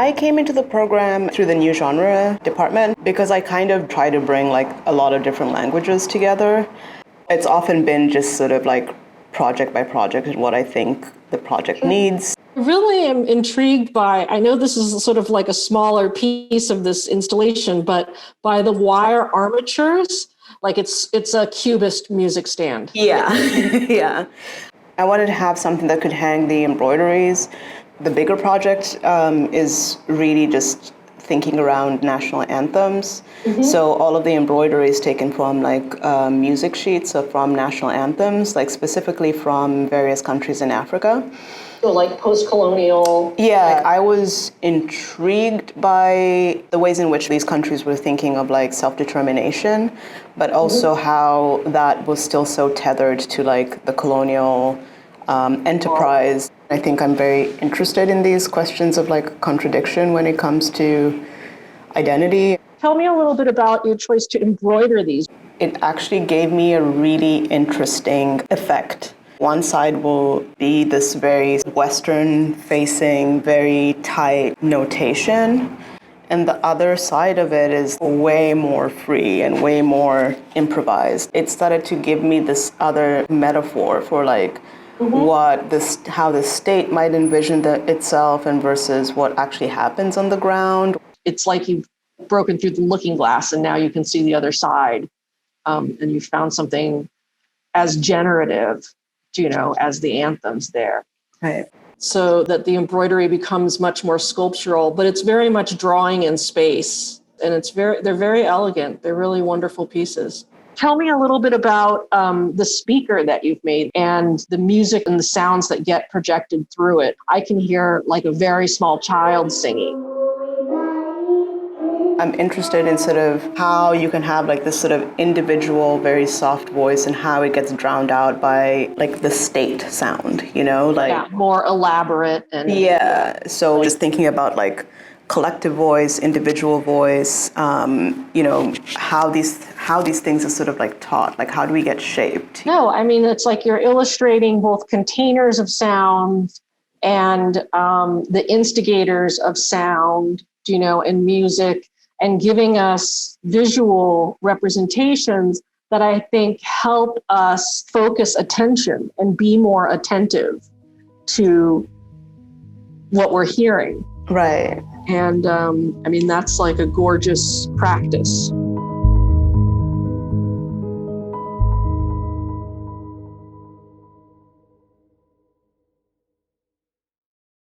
I came into the program through the new genre department because I kind of try to bring like a lot of different languages together. It's often been just sort of like project by project what I think the project needs. I really am intrigued by, I know this is sort of like a smaller piece of this installation, but by the wire armatures, like it's a cubist music stand. Yeah, yeah. I wanted to have something that could hang the embroideries. The bigger project is really just thinking around national anthems. Mm-hmm. So all of the embroidery is taken from like music sheets, so from national anthems, like specifically from various countries in Africa. So like post-colonial. Yeah, I was intrigued by the ways in which these countries were thinking of like self-determination, but also how that was still so tethered to like the colonial enterprise. I think I'm very interested in these questions of like contradiction when it comes to identity. Tell me a little bit about your choice to embroider these. It actually gave me a really interesting effect. One side will be this very Western-facing, very tight notation, and the other side of it is way more free and way more improvised. It started to give me this other metaphor for like how the state might envision itself and versus what actually happens on the ground. It's like you've broken through the looking glass and now you can see the other side, and you found something as generative, as the anthems there. Right. So that the embroidery becomes much more sculptural, but it's very much drawing in space. And they're very elegant. They're really wonderful pieces. Tell me a little bit about the speaker that you've made and the music and the sounds that get projected through it. I can hear like a very small child singing. I'm interested in sort of how you can have like this sort of individual, very soft voice and how it gets drowned out by like the state sound, more elaborate. Yeah. So just thinking about like collective voice, individual voice, how these things are sort of like taught, like how do we get shaped? No, I mean, it's like you're illustrating both containers of sound and the instigators of sound, and music, and giving us visual representations that I think help us focus attention and be more attentive to what we're hearing. Right. And that's like a gorgeous practice.